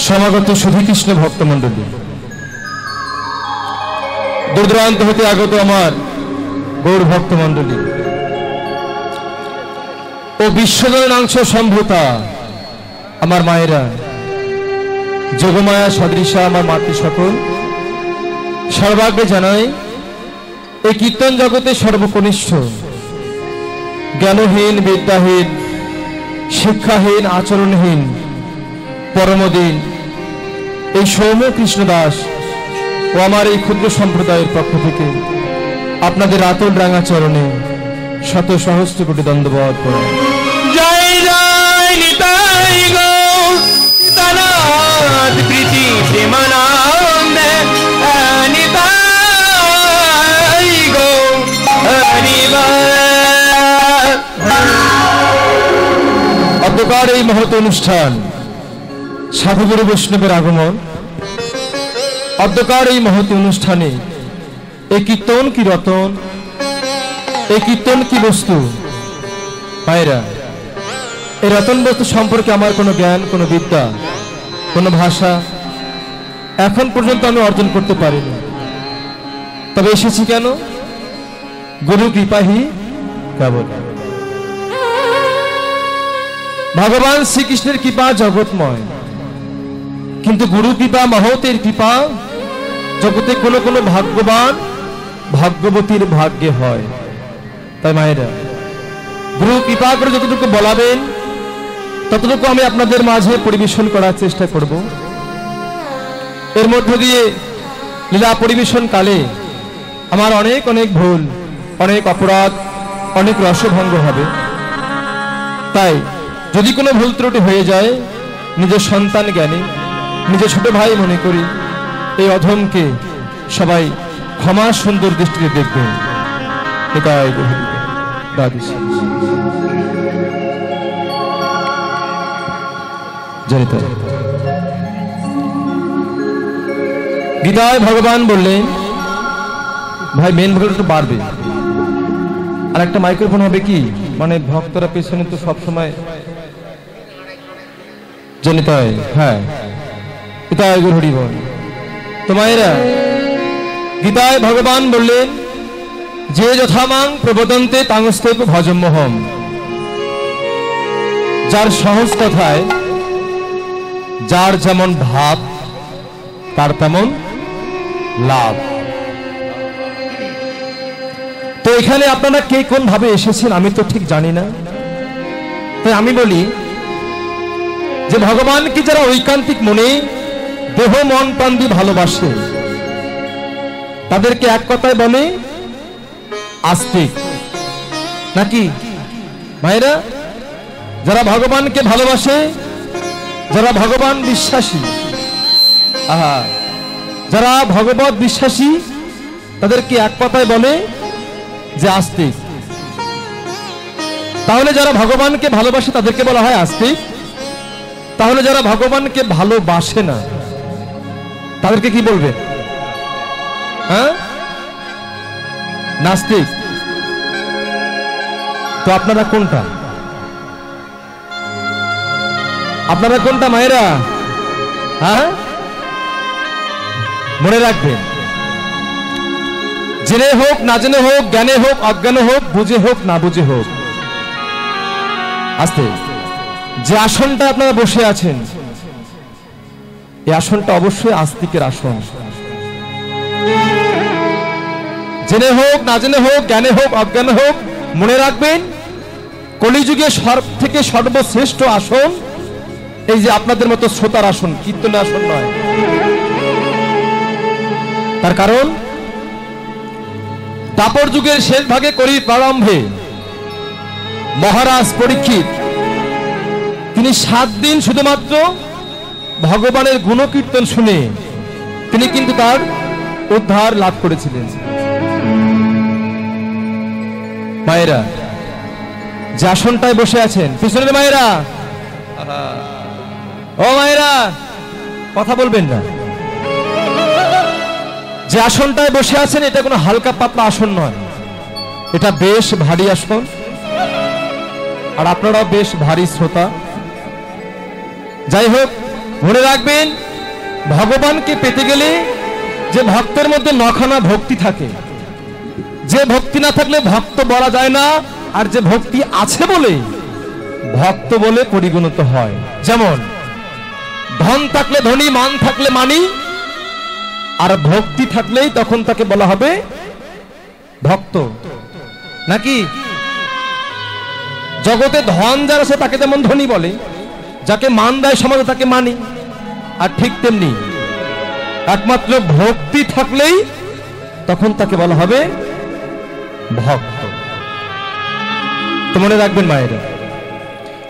সমাগত সুধীকৃষ্ণ ভক্তমণ্ডলী, দূরদূরান্ত হতে আগত আমার গৌর ভক্তমণ্ডলী ও বিশ্বজনাংশ সম্ভূতা আমার মায়েরা, যোগমায়া সদৃশা আমার মাতৃ সকল, সর্বাগ্রে জানাই এই কীর্তন জগতে সর্বকনিষ্ঠ, জ্ঞানহীন, বিদ্যাহীন, শিক্ষাহীন, আচরণহীন, পরমদিন এই সৌম্য কৃষ্ণদাস ও আমার এই ক্ষুদ্র সম্প্রদায়ের পক্ষ থেকে আপনাদের আতল রাঙা চরণে শত সহস্র কোটি দণ্ডবত করে জয় জয় নিতাই গৌর নিতানাথ প্রীতি প্রেমানন্দ নিতাই গৌর হরিবল। অন্ধকার এই মহৎ অনুষ্ঠান, সাধুগুরু বৈষ্ণবের আগমন, অন্ধকার এই মহৎ অনুষ্ঠানে এই কীর্তন কি রতন, এই কীর্তন কি বস্তু। ভাইরা, এই রতন বস্তু সম্পর্কে আমার কোনো জ্ঞান, কোনো বিদ্যা, কোনো ভাষা এখন পর্যন্ত আমি অর্জন করতে পারিনি। তবে এসেছি কেন? গুরু কৃপাহি কেবল। ভগবান শ্রীকৃষ্ণের কৃপা জগৎময়, কিন্তু গুরু কৃপা, মহতের কৃপা জগতে কোনো কোনো ভাগ্যবান ভাগ্যবতীর ভাগ্যে হয়। তাই মায়েরা, গুরু কৃপা করে যতটুকু বলাবেন ততটুকু আমি আপনাদের মাঝে পরিবেশন করার চেষ্টা করব। এর মধ্য দিয়ে লীলা পরিবেশন কালে আমার অনেক অনেক ভুল, অনেক অপরাধ, অনেক রসভঙ্গ হবে। তাই যদি কোনো ভুল ত্রুটি হয়ে যায়, নিজের সন্তান জ্ঞানী, নিজের ছোট ভাই মনে করি এই অধমকে সবাই ক্ষমা সুন্দর দৃষ্টিতে দেখবেন। এটাই গীতায় ভগবান বললেন, ভাই মেন ভোকাল একটু বাড়বে, আর একটা মাইক্রোফোন হবে কি, মানে ভক্তরা পেছনে তো সবসময় জানিতে হয়। হ্যাঁ, গীতায় গুরু হরি বল। তো মায়েরা, গীতায় ভগবান বললেন, যে যথামাং প্রবদন্তে তাংস্তেপ ভজম্যহম। যার সহজ কথায় যার যেমন ভাব তার তেমন লাভ। তো এখানে আপনারা কে কোন ভাবে এসেছেন আমি তো ঠিক জানি না। তাই আমি বলি যে ভগবানকে যারা ঐকান্তিক মনে দেহ মন প্রাণ দিয়ে ভালোবাসে, তাদেরকে এক কথায় বলে আস্তিক, নাকি ভাইরা? যারা ভগবানকে ভালোবাসে, যারা ভগবান বিশ্বাসী, যারা ভগবত বিশ্বাসী, তাদেরকে এক কথায় বলে যে আস্তিক। তাহলে যারা ভগবানকে ভালোবাসে তাদেরকে বলা হয় আস্তিক। তাহলে যারা ভগবানকে ভালোবাসে না তাদেরকে কি বলবে? হ্যাঁ, নাস্তিক। তো আপনারা কোনটা? আপনারা কোনটা মায়েরা? হ্যাঁ, মনে রাখবেন, জেনে হোক না জেনে হোক, জ্ঞানে হোক অজ্ঞানে হোক, বুঝে হোক না বুঝে হোক, আস্তে যে আসনটা আপনারা বসে আছেন, এই আসনটা অবশ্যই আস্তিকের আসন। জেনে হোক না জেনে হোক, জ্ঞানে হোক অজ্ঞানে হোক, মনে রাখবেন কলিযুগে সব থেকে সর্বশ্রেষ্ঠ আসন এই যে আপনাদের মতো শ্রোতার আসন, কীর্তনের আসন নয়। তার কারণ দাপর যুগের শেষ ভাগে কলির প্রারম্ভে মহারাজ পরীক্ষিত তিনি 7 দিন শুধুমাত্র ভগবানের গুণকীর্তন শুনে তিনি কিন্তু তার উদ্ধার লাভ করেছিলেন। মায়েরা, যে আসনটায় বসে আছেন পিছনের মায়েরা, ও মায়েরা কথা বলবেন না, যে আসনটায় বসে আছেন এটা কোনো হালকা পাতলা আসন নয়, এটা বেশ ভারী আসন। আর আপনারা বেশ ভারী শ্রোতা। যাই হোক, মনে রাখবেন, ভগবানকে পেতে গেলে যে ভক্তের মধ্যে নখানা ভক্তি থাকে, যে ভক্তি না থাকলে ভক্ত বলা যায় না, আর যে ভক্তি আছে বলে ভক্ত বলে পরিগণিত হয়। যেমন ধন থাকলে ধনী, মান থাকলে মানি, আর ভক্তি থাকলেই তখন তাকে বলা হবে ভক্ত, নাকি? জগতে ধন যার আছে তাকে যেমন ধনী বলে, যাকে মান দেয় সমাজে তাকে মানি, আর ঠিক তেমনি একমাত্র ভক্তি থাকলেই তখন তাকে বলা হবে ভক্ত। তো মনে রাখবেন মায়েরা,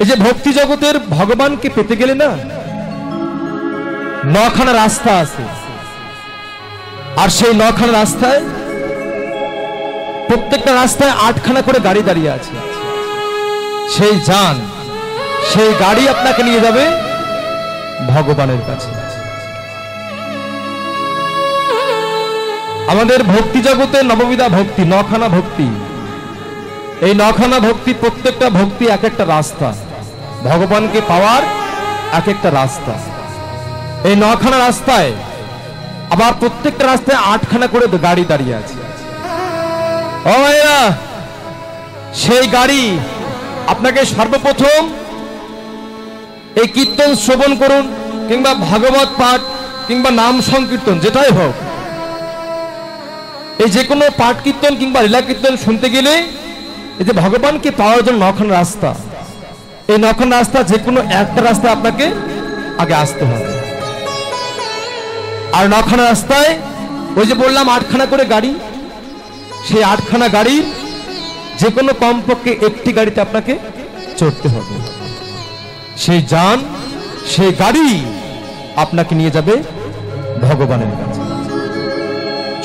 এই যে ভক্তি জগতের ভগবানকে পেতে গেলে না, নখানা রাস্তা আছে, আর সেই নখানা রাস্তায় প্রত্যেকটা রাস্তায় 8খানা করে গাড়ি দাঁড়িয়ে আছে। সেই যান, সেই গাড়ি আপনাকে নিয়ে যাবে ভগবানের কাছে। আমাদের ভক্তি জগতে নববিধা ভক্তি, নখানা ভক্তি। এই নখানা ভক্তি, প্রত্যেকটা ভক্তি এক একটা রাস্তা, ভগবানকে পাওয়ার এক একটা রাস্তা। এই নখানা রাস্তায় আবার প্রত্যেকটা রাস্তায় 8খানা করে গাড়ি দাঁড়িয়ে আছে। ও ভাইরা, সেই গাড়ি আপনাকে সর্বপ্রথম এই কীর্তন শ্রবণ করুন, কিংবা ভাগবত পাঠ, কিংবা নাম সংকীর্তন, যেটাই হোক, এই যে কোনো পাঠ কীর্তন কিংবা লীলা কীর্তন শুনতে গেলে এই যে ভগবানকে পাওয়ার জন্য নখানা রাস্তা, এই নখানা রাস্তা যে কোনো একটা রাস্তা আপনাকে আগে আসতে হবে। আর নখানা রাস্তায় ওই যে বললাম 8খানা করে গাড়ি, সেই 8খানা গাড়ি যে কোনো কমপক্ষে একটি গাড়িতে আপনাকে চড়তে হবে। সেই যান, সেই গাড়ি আপনাকে নিয়ে যাবে ভগবানের কাছে।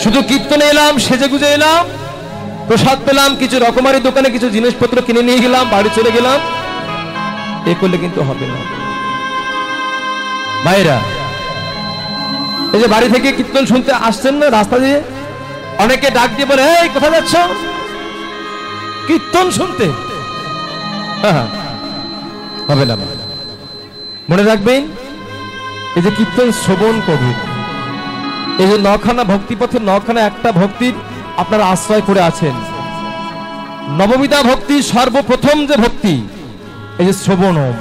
শুধু কীর্তনে এলাম, সেজে গুজে এলাম, প্রসাদ পেলাম, কিছু রকমারি দোকানে কিছু জিনিসপত্র কিনে নিয়ে গেলাম, বাড়ি চলে গেলাম, এ করলে কিন্তু হবে না। মায়েরা, এই যে বাড়ি থেকে কীর্তন শুনতে আসছেন না, রাস্তা দিয়ে অনেকে ডাক দিয়ে বলে, এই কোথায় যাচ্ছ? কীর্তন শুনতে। হবে না। মনে রাখবেন, এই যে কীর্তন শ্রবণ করবেন, এই যে নখানা ভক্তিপথের নখানা একটা ভক্তির আপনারা আশ্রয় করে আছেন। নববিধা ভক্তি সর্বপ্রথম যে ভক্তি, এই যে শ্রবণম,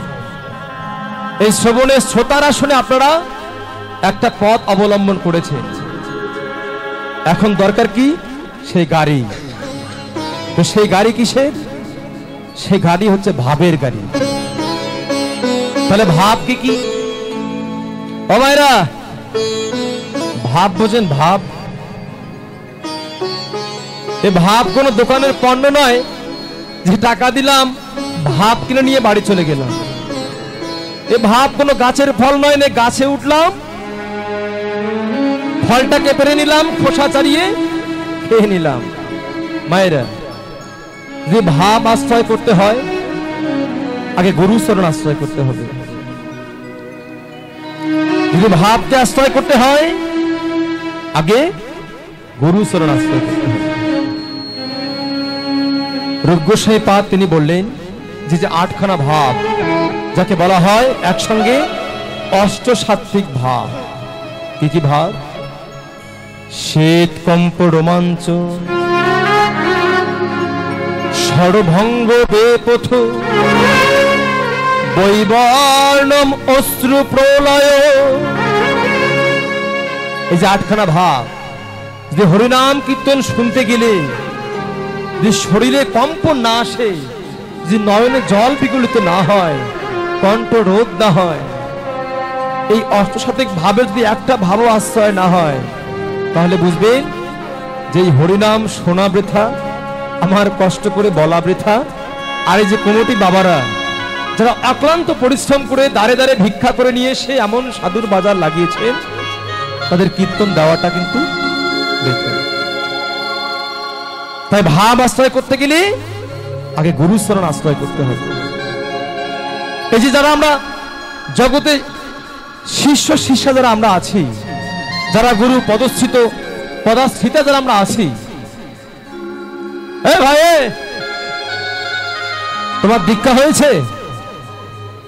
এই শ্রবণের শ্রোতার আসনে আপনারা একটা পথ অবলম্বন করেছেন। এখন দরকার কি? সেই গাড়ি। তো সেই গাড়ি কিসের? সেই গাড়ি হচ্ছে ভাবের গাড়ি। তাহলে ভাব কি? ও মায়েরা, ভাব বোঝেন? ভাব, এ ভাব কোন দোকানের পণ্য নয় যে টাকা দিলাম ভাব কিনে নিয়ে বাড়ি চলে গেলাম। এ ভাব কোনো গাছের ফল নয়, না গাছে উঠলাম, ফলটাকে পেরে নিলাম, খোসা ছাড়িয়ে খেয়ে নিলাম। মায়েরা, যে ভাব আশ্রয় করতে হয়, আগে গুরুচরণ আশ্রয় করতে হবে। যদি ভাবকে আশ্রয় করতে হয়, আগে গুরুচরণ আশ্রয় করতে হবে। রূপগোস্বামী পাদ তিনি বললেন যে 8খানা ভাব, যাকে বলা হয় একসঙ্গে অষ্টসাত্ত্বিক ভাব। কি ভাব? শ্বেত কম্প রোমাঞ্চ, ষড়ভঙ্গ বেপথ, বৈবর্ণম অশ্রু প্রলয়। এই যে 8খানা ভাব, যে হরিনাম কীর্তন শুনতে গেলে যে শরীরে কম্পন না আসে, যে নয়নে জল বিগলিত না হয়, কণ্ঠ রোধ না হয়, এই অষ্টসাত্ত্বিক ভাবের যদি একটা ভাবও আশ্রয় না হয়, তাহলে বুঝবেন যে এই হরিনাম শোনা বৃথা, আমার কষ্ট করে বলা বৃথা। আর এই যে কমিটি বাবারা যারা অক্লান্ত পরিশ্রম করে দাঁড়ে দাঁড়ে ভিক্ষা করে নিয়ে এসে এমন সাধুর বাজার লাগিয়েছেন, তাদের কীর্তন দেওয়াটা কিন্তু বৃথা। তাই ভাব আশ্রয় করতে গেলে আগে গুরুচরণ আশ্রয় করতে হবে। এই যে যারা আমরা জগতে শিষ্যা যারা আমরা আছি, যারা গুরু পদাশ্রিতা যারা আমরা আছি, ভাই তোমার দীক্ষা হয়েছে,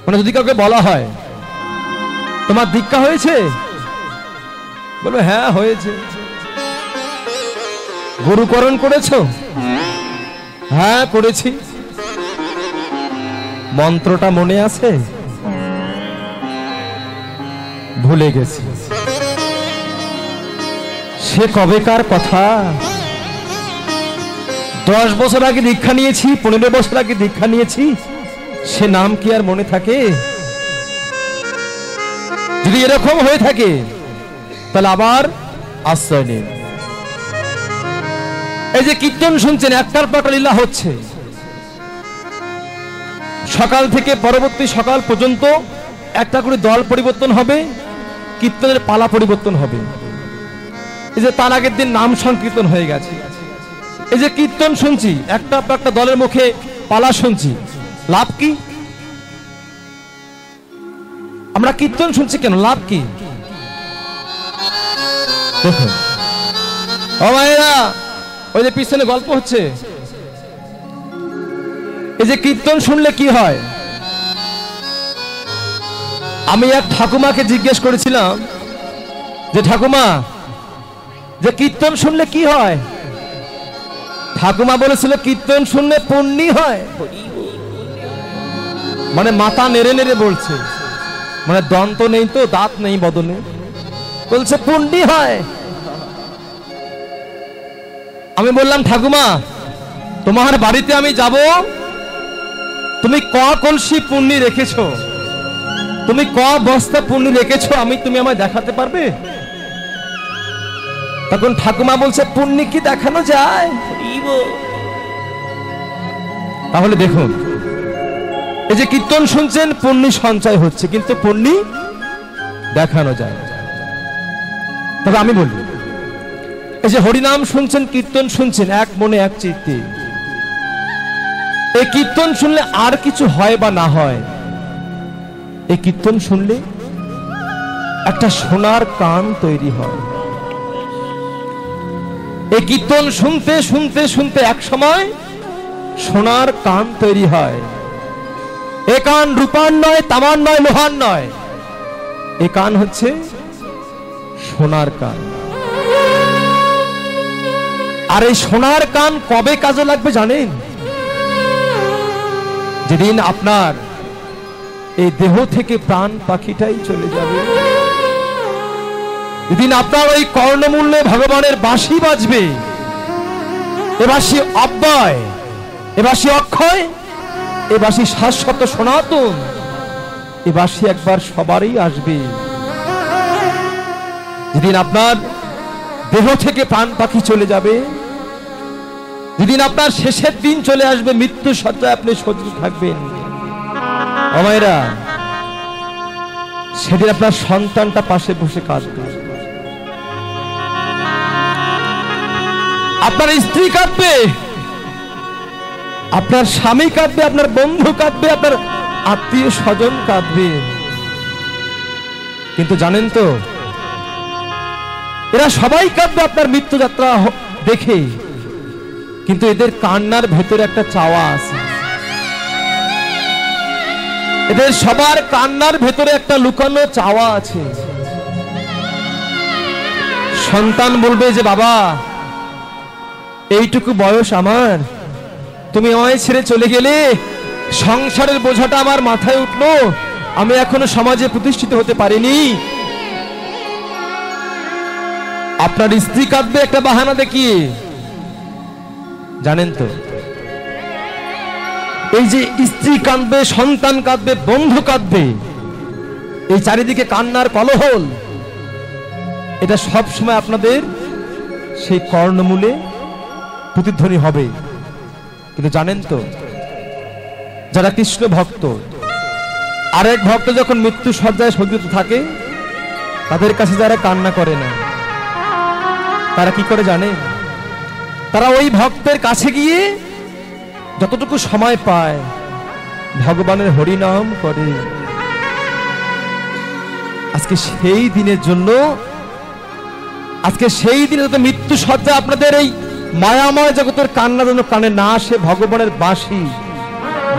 মানে যদি কাউকে বলা হয় তোমার দীক্ষা হয়েছে? বলবে হ্যাঁ হয়েছে। গুরুকরণ করেছো? হ্যাঁ করেছি। মন্ত্রটা মনে আছে? ভুলে গেছি। সে কবেকার কথা? 10 বছর আগে দীক্ষা নিয়েছি, 15 বছর আগে দীক্ষা নিয়েছি, সে নাম কি আর মনে থাকে? যদি এরকম হয়ে থাকে তাহলে আবার আশ্রয় নিন। এই যে কীর্তন শুনছেন, একটার পর একটা লীলা হচ্ছে, সকাল থেকে পরবর্তী সকাল পর্যন্ত একটা করে দল পরিবর্তন হবে, কীর্তনের পালা পরিবর্তন হবে। এই যে তার আগের দিন নাম সংকীর্তন হয়ে গেছে, এই যে কীর্তন শুনছি, একটা পর একটা দলের মুখে পালা শুনছি, লাভ কি? আমরা কীর্তন শুনছি কেন? লাভ কি? দেখুন ও মায়েরা, ওই যে পিছনে গল্প হচ্ছে, এই যে কীর্তন শুনলে কি হয়? আমি এক ঠাকুমাকে জিজ্ঞেস করেছিলাম যে ঠাকুমা, যে কীর্তন শুনলে কি হয়? ঠাকুমা বলেছিল কীর্তন শুনলে পুণ্যি হয়। মানে মাথা নেড়ে নেড়ে বলছে, মানে দন্ত নেই তো, দাঁত নেই বদনে, বলছে পুণ্যি হয়। আমি বললাম ঠাকুমা, তোমার বাড়িতে আমি যাব, তুমি ক কলসি পুণ্যি রেখেছো, তুমি ক বস্তা পুণ্যি রেখেছো, তুমি আমায় দেখাতে পারবে? তখন ঠাকুমা বলছে পুণ্যি কি দেখানো যায়? তাহলে দেখুন, এই যে কীর্তন শুনছেন, পুণ্যি সঞ্চয় হচ্ছে, কিন্তু পুণ্যি দেখানো যায়। তবে আমি বলি, এই যে হরিনাম শুনছেন, কীর্তন শুনছেন, এক মনে এক চিত্তে, এই কীর্তন শুনলে আর কিছু হয় বা না হয়, এই কীর্তন শুনলে একটা সোনার কান তৈরি হয়। এই কীর্তন শুনতে শুনতে শুনতে এক সময় সোনার কান তৈরি হয়। এ কান রূপার নয়, তামার নয়, লোহার নয়, এ কান হচ্ছে সোনার কান। আর এই সোনার কান কবে কাজে লাগবে জানেন? যেদিন আপনার এই দেহ থেকে প্রাণ পাখিটাই চলে যাবে, যেদিন আপনার ওই কর্ণমূল্যে ভগবানের বাঁশি বাজবে, এ বাঁশি অব্যয়, এ বাঁশি অক্ষয়, এ বাঁশি শাশ্বত সনাতন, এ বাঁশি একবার সবারই আসবে। যেদিন আপনার দেহ থেকে প্রাণ পাখি চলে যাবে, যেদিন আপনার শেষের দিন চলে আসবে, মৃত্যু শয্যায় আপনি সজ্জিত থাকবেন, আমায়রা, সেদিন আপনার সন্তানটা পাশে বসে কাঁদবে, আপনার স্ত্রী কাঁদবে, আপনার স্বামী কাঁদবে, আপনার বন্ধু কাঁদবে, আপনার আত্মীয় স্বজন কাঁদবে। কিন্তু জানেন তো, এরা সবাই কাঁদবে আপনার মৃত্যু যাত্রা দেখে, কিন্তু এদের কান্নার ভেতরে একটা চাওয়া আছে। এদের সবার কান্নার ভেতরে একটা লুকানো চাওয়া আছে। সন্তান বলবে যে বাবা, এইটুকু বয়স আমার, তুমি আমায় ছেড়ে চলে গেলে, সংসারের বোঝাটা আমার মাথায় উঠলো, আমি এখনো সমাজে প্রতিষ্ঠিত হতে পারিনি। আপনার স্ত্রী কাঁদবে একটা বাহানা দেখিয়ে, জানেন তো, এই যে স্ত্রী কাঁদবে, সন্তান কাঁদবে, বন্ধু কাঁদবে, এই চারিদিকে কান্নার কলহল, এটা সব সময় আপনাদের সেই কর্ণমূলে প্রতিধ্বনি হবে। কিন্তু জানেন তো, যারা কৃষ্ণ ভক্ত, আরেক ভক্ত যখন মৃত্যু শয্যায় সজ্জিত থাকে, তাদের কাছে যারা কান্না করে না, তারা কি করে জানে? তারা ওই ভক্তের কাছে গিয়ে যতটুকু সময় পায় ভগবানের হরিনাম করে। আজকে সেই দিনের জন্য, আজকে সেই দিনে যত মৃত্যু শয্যা আপনাদের এই মায়াময় জগতের কান্না যেন কানে না আসে, ভগবানের বাঁশি,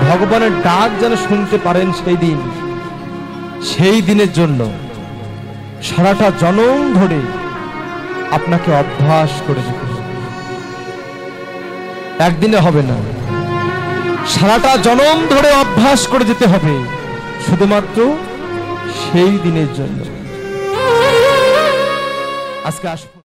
ভগবানের ডাক যেন শুনতে পারেন সেই দিন, সেই দিনের জন্য সারাটা জনম ধরে আপনাকে অভ্যাস করে যেতে হবে। একদিনে হবে না, সারাটা জনম ধরে অভ্যাস করে যেতে হবে, শুধুমাত্র সেই দিনের জন্য। আজকে আসুন।